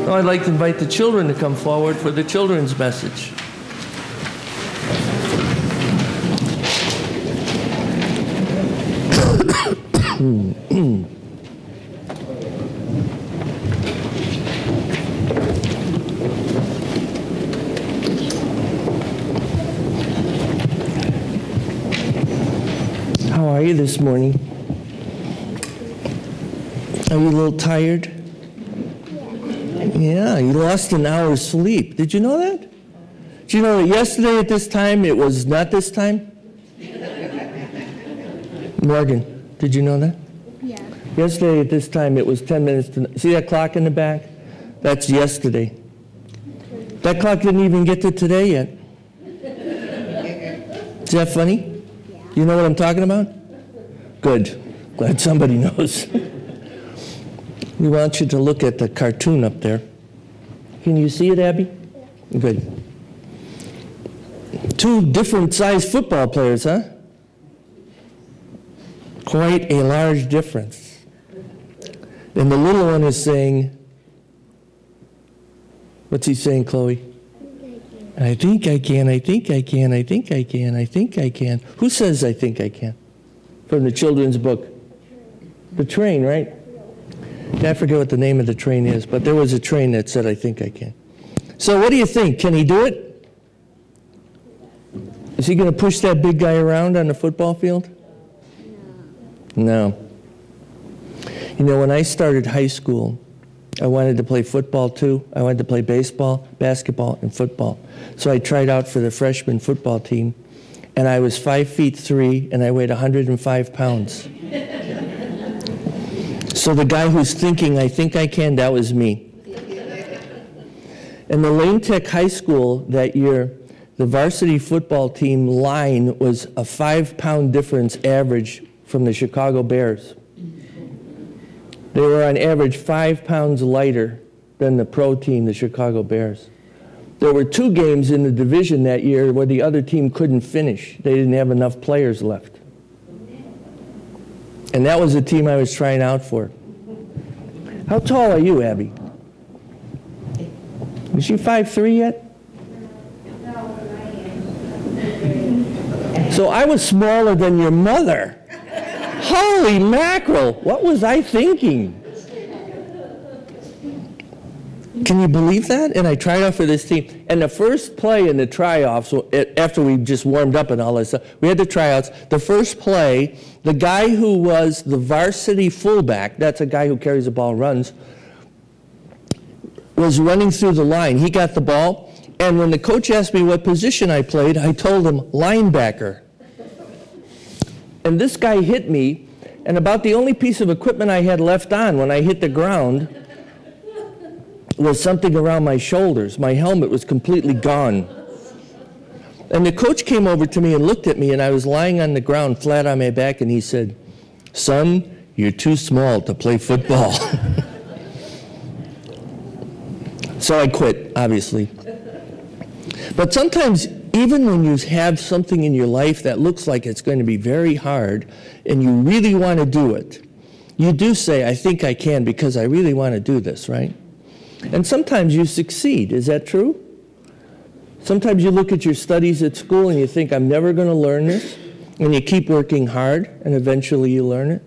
Now I'd like to invite the children to come forward for the children's message. How are you this morning? Are you a little tired? Yeah, you lost an hour's sleep. Did you know that? Did you know that yesterday at this time it was not this time? Morgan, did you know that? Yeah. Yesterday at this time it was 10 minutes to... See that clock in the back? That's yesterday. That clock didn't even get to today yet. Is that funny? Yeah. You know what I'm talking about? Good. Glad somebody knows. We want you to look at the cartoon up there. Can you see it, Abby? Good. Two different sized football players, huh? Quite a large difference. And the little one is saying, what's he saying, Chloe? I think I can, I think I can, I think I can, I think I can. Who says I think I can? From the children's book. The train, right? I forget what the name of the train is, but there was a train that said, I think I can. So what do you think? Can he do it? Is he going to push that big guy around on the football field? No. You know, when I started high school, I wanted to play football too. I wanted to play baseball, basketball, and football. So I tried out for the freshman football team, and I was 5'3", and I weighed 105 pounds. So the guy who's thinking, I think I can, that was me. And the Lane Tech High School that year, the varsity football team line was a 5-pound difference average from the Chicago Bears. They were on average 5 pounds lighter than the pro team, the Chicago Bears. There were 2 games in the division that year where the other team couldn't finish. They didn't have enough players left. And that was the team I was trying out for. How tall are you, Abby? Is she 5'3" yet? So I was smaller than your mother. Holy mackerel, what was I thinking? Can you believe that? And I tried out for this team. And the first play in the tryouts, after we just warmed up and all that stuff, we had the tryouts. The first play, the guy who was the varsity fullback, that's a guy who carries the ball, runs, was running through the line. He got the ball, and when the coach asked me what position I played, I told him linebacker. And this guy hit me, and about the only piece of equipment I had left on when I hit the ground was something around my shoulders. My helmet was completely gone. And the coach came over to me and looked at me, and I was lying on the ground flat on my back, and he said, "Son, you're too small to play football." So I quit, obviously. But sometimes, even when you have something in your life that looks like it's going to be very hard, and you really want to do it, you do say, I think I can because I really want to do this, right? And sometimes you succeed. Is that true? Sometimes you look at your studies at school and you think, I'm never going to learn this, and you keep working hard, and eventually you learn it.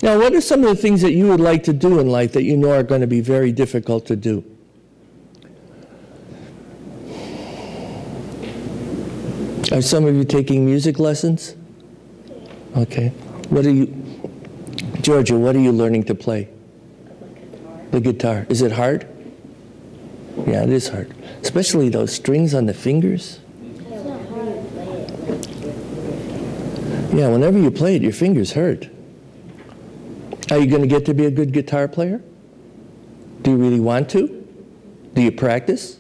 Now, what are some of the things that you would like to do in life that you know are going to be very difficult to do? Are some of you taking music lessons? Okay. What are you, Georgia, what are you learning to play? The guitar. Is it hard? Yeah, it is hard. Especially those strings on the fingers. Yeah, whenever you play it, your fingers hurt. Are you going to get to be a good guitar player? Do you really want to? Do you practice?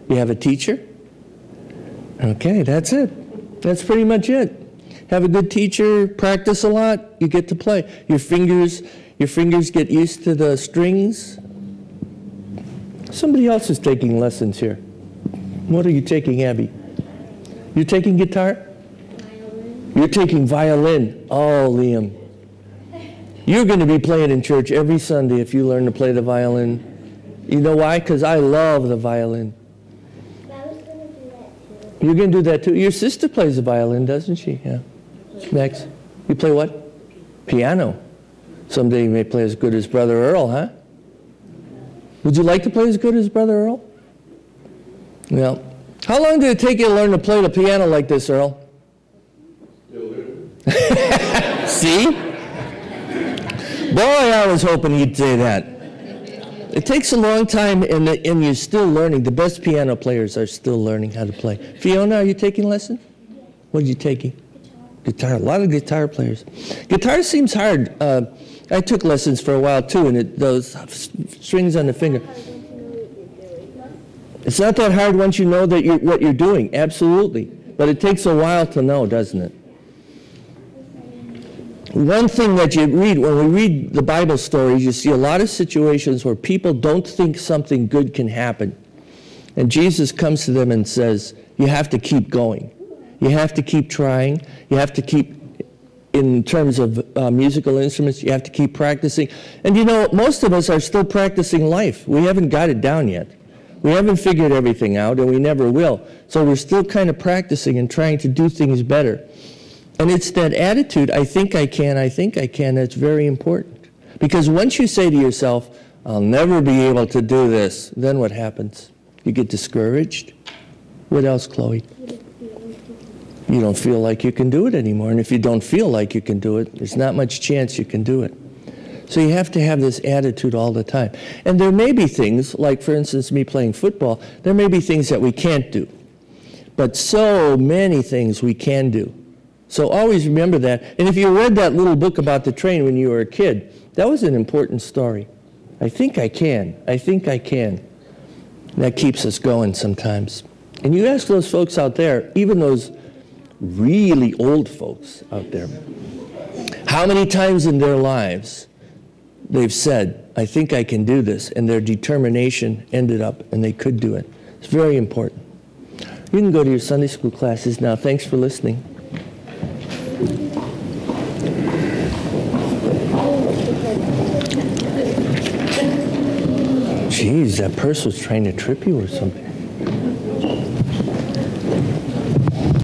You have a teacher? Okay, that's it. That's pretty much it. Have a good teacher, practice a lot, you get to play. Your fingers get used to the strings. Somebody else is taking lessons here. What are you taking, Abby? You're taking guitar? Violin. You're taking violin. Oh, Liam. You're going to be playing in church every Sunday if you learn to play the violin. You know why? Because I love the violin. I was going to do that too. You're going to do that too? Your sister plays the violin, doesn't she? Yeah. Max, you play what? Piano. Someday you may play as good as Brother Earl, huh? Would you like to play as good as Brother Earl? Well, how long did it take you to learn to play the piano like this, Earl? See? Boy, I was hoping he'd say that. It takes a long time, and you're still learning. The best piano players are still learning how to play. Fiona, are you taking lessons? What are you taking? Guitar. A lot of guitar players. Guitar seems hard. I took lessons for a while, too, and those strings on the finger. It's not that hard once you know that what you're doing, absolutely. But it takes a while to know, doesn't it? One thing that you read, when we read the Bible stories, you see a lot of situations where people don't think something good can happen. And Jesus comes to them and says, you have to keep going. You have to keep trying. You have to keep, in terms of musical instruments, you have to keep practicing. And you know, most of us are still practicing life. We haven't got it down yet. We haven't figured everything out, and we never will. So we're still kind of practicing and trying to do things better. And it's that attitude, I think I can, that's very important. Because once you say to yourself, I'll never be able to do this, then what happens? You get discouraged. What else, Chloe? You don't feel like you can do it anymore. And if you don't feel like you can do it, there's not much chance you can do it. So you have to have this attitude all the time. And there may be things, like for instance me playing football, there may be things that we can't do. But so many things we can do. So always remember that. And if you read that little book about the train when you were a kid, that was an important story. I think I can. I think I can. That keeps us going sometimes. And you ask those folks out there, even those really old folks out there, how many times in their lives they've said, I think I can do this, and their determination ended up, and they could do it. It's very important. You can go to your Sunday school classes now. Thanks for listening. Geez, that purse was trying to trip you or something.